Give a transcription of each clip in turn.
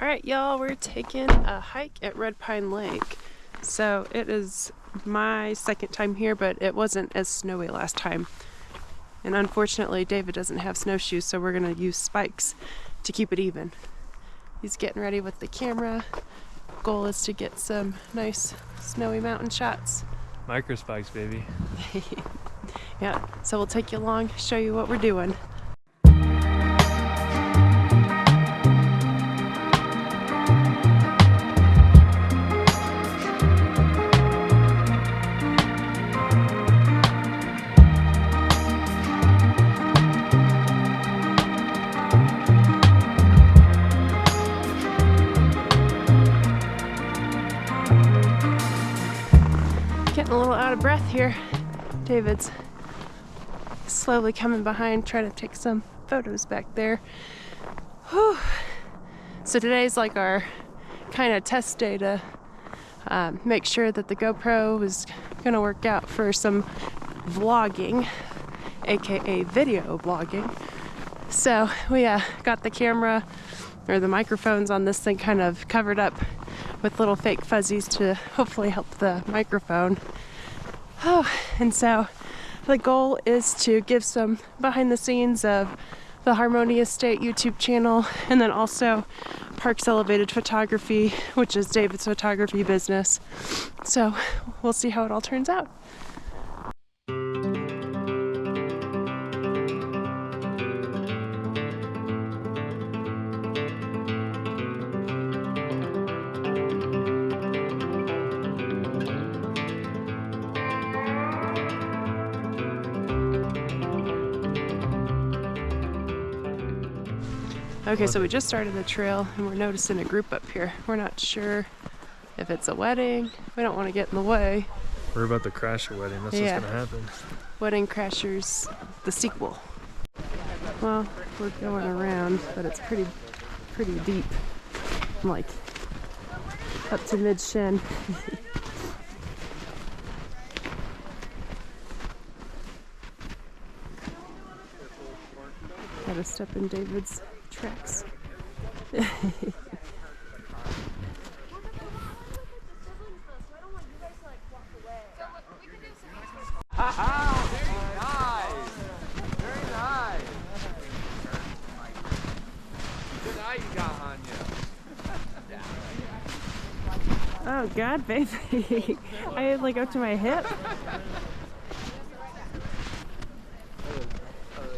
Alright y'all, we're taking a hike at Red Pine Lake. So it is my second time here, but it wasn't as snowy last time. And unfortunately David doesn't have snowshoes, so we're going to use spikes to keep it even. He's getting ready with the camera. Goal is to get some nice snowy mountain shots. Micro spikes, baby. Yeah, so we'll take you along, show you what we're doing. Getting a little out of breath here. David's slowly coming behind, trying to take some photos back there. Whew. So today's like our kind of test day to make sure that the GoPro is gonna work out for some vlogging, aka video vlogging. So we got the camera or the microphones on this thing kind of covered up with little fake fuzzies to hopefully help the microphone. Oh, and so the goal is to give some behind the scenes of the Harmonious State YouTube channel, and then also Parks Elevated Photography, which is David's photography business. So we'll see how it all turns out. Okay, so we just started the trail and we're noticing a group up here. We're not sure if it's a wedding. We don't want to get in the way. We're about to crash a wedding. That's what's gonna happen. Wedding Crashers, the sequel. Well, we're going around, but it's pretty deep. Like up to mid-shin. Gotta step in David's tracks. Very nice. Good eye you got on you. Oh God, baby. I had like up to my hip.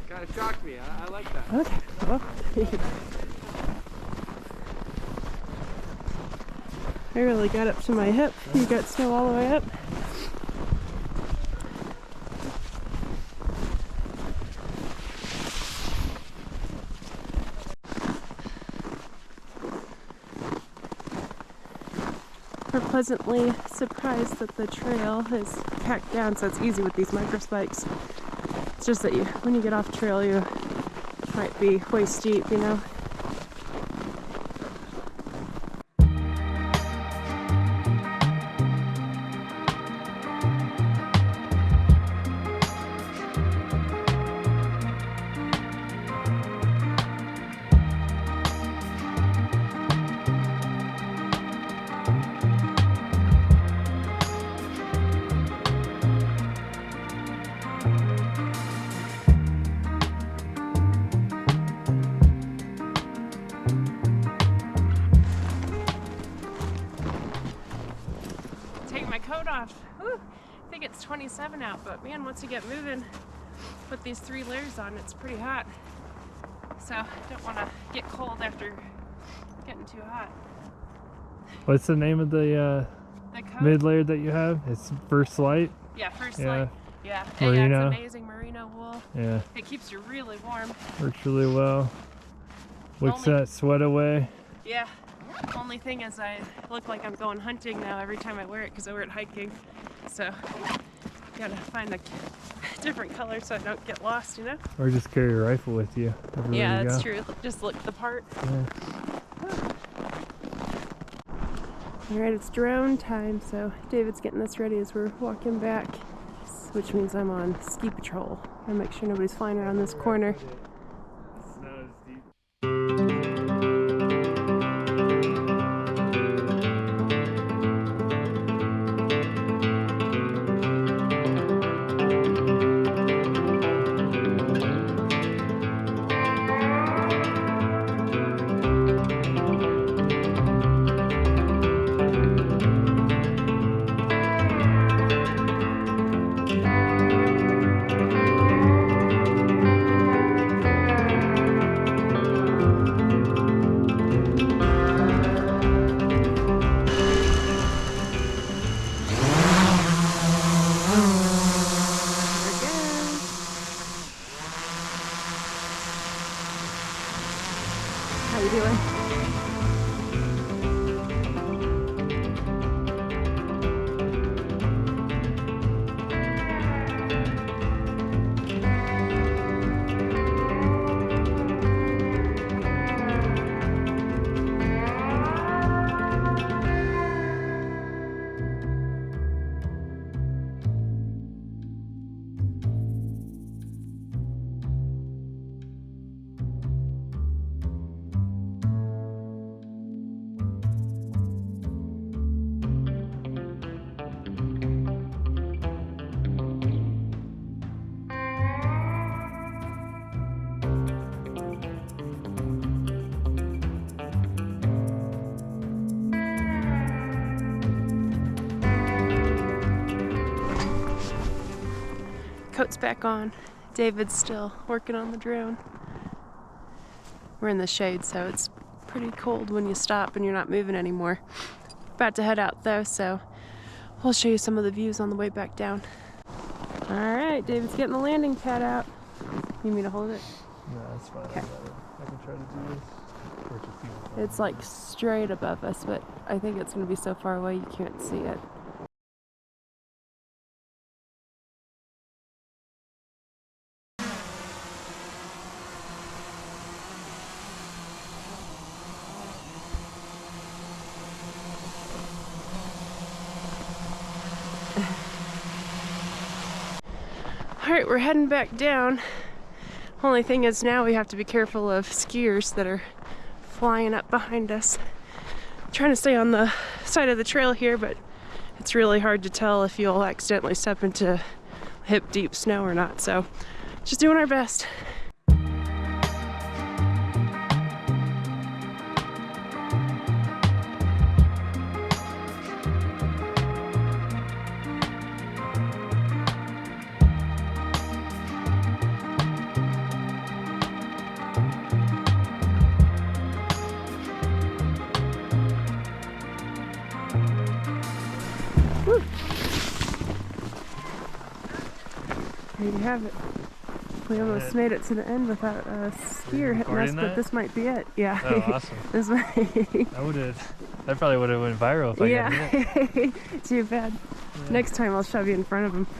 Kind of shocked me. I like that. Okay. Well, I really got up to my hip. You got snow all the way up. We're pleasantly surprised that the trail is packed down, so it's easy with these micro spikes. It's just that when you get off trail, you might be way steep, you know. Off. Whew. I think it's 27 out, but man, once you get moving, put these 3 layers on, it's pretty hot. So don't want to get cold after getting too hot. What's the name of the mid layer that you have? It's First Light? Yeah, First Light. Yeah. Merino. Yeah, it's amazing merino wool. Yeah. It keeps you really warm. Works really well. Wicks that sweat away. Yeah. Only thing is I look like I'm going hunting now every time I wear it because I wear it hiking. So gotta find a different color so I don't get lost, you know? Or just carry your rifle with you. Yeah, that's true. Just look the part. Yeah. Alright, it's drone time, so David's getting this ready as we're walking back, which means I'm on ski patrol. I make sure nobody's flying around this corner. Snow is deep. Coat's back on. David's still working on the drone. We're in the shade, so it's pretty cold when you stop and you're not moving anymore. About to head out though, so I'll show you some of the views on the way back down. All right, David's getting the landing pad out. You need me to hold it? No, that's fine. Okay. I can try to do this. It's like straight above us, but I think it's going to be so far away you can't see it. Alright, we're heading back down. Only thing is now we have to be careful of skiers that are flying up behind us. I'm trying to stay on the side of the trail here, but it's really hard to tell if you'll accidentally step into hip deep snow or not, so just doing our best. There you have it. We almost made it to the end without a skier hitting us, but this might be it. Yeah. Oh, awesome. This might. That probably would have went viral if I got hit. Too bad. Yeah. Next time I'll shove you in front of him. Yeah.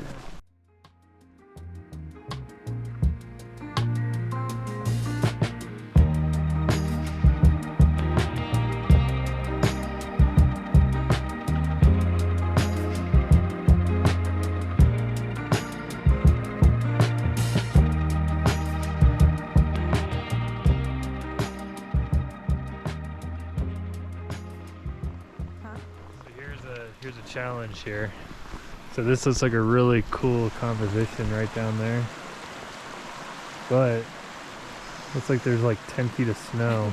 Here's a challenge here. So this looks like a really cool composition right down there, but looks like there's like 10 feet of snow,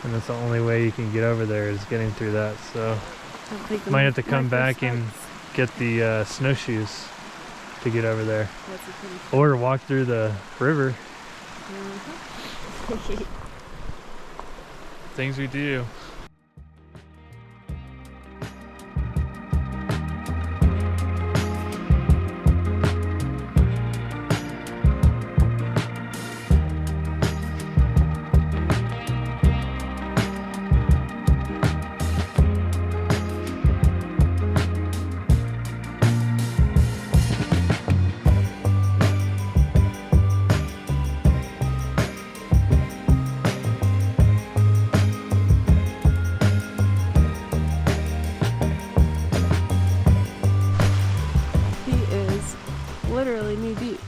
and that's the only way you can get over there is getting through that. So might have to come back and get the snowshoes to get over there, or walk through the river. Things we do. Literally knee deep. I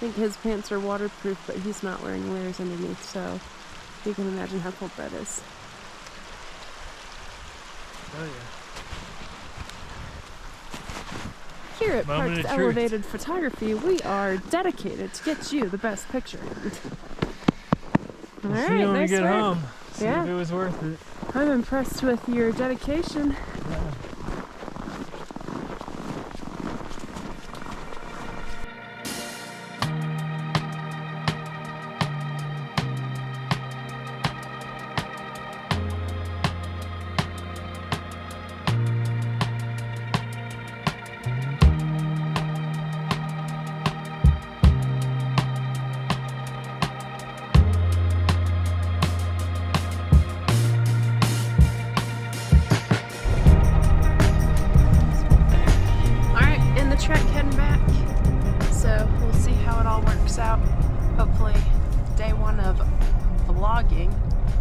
think his pants are waterproof, but he's not wearing layers underneath, so you can imagine how cold that is. Oh yeah. Here at Parks Elevated Photography, we are dedicated to get you the best picture. All right, when nice we get work. home. See Yeah. if it was worth it. I'm impressed with your dedication. Yeah.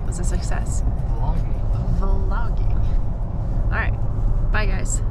was a success. Vlogging. Vlogging. All right. Bye, guys.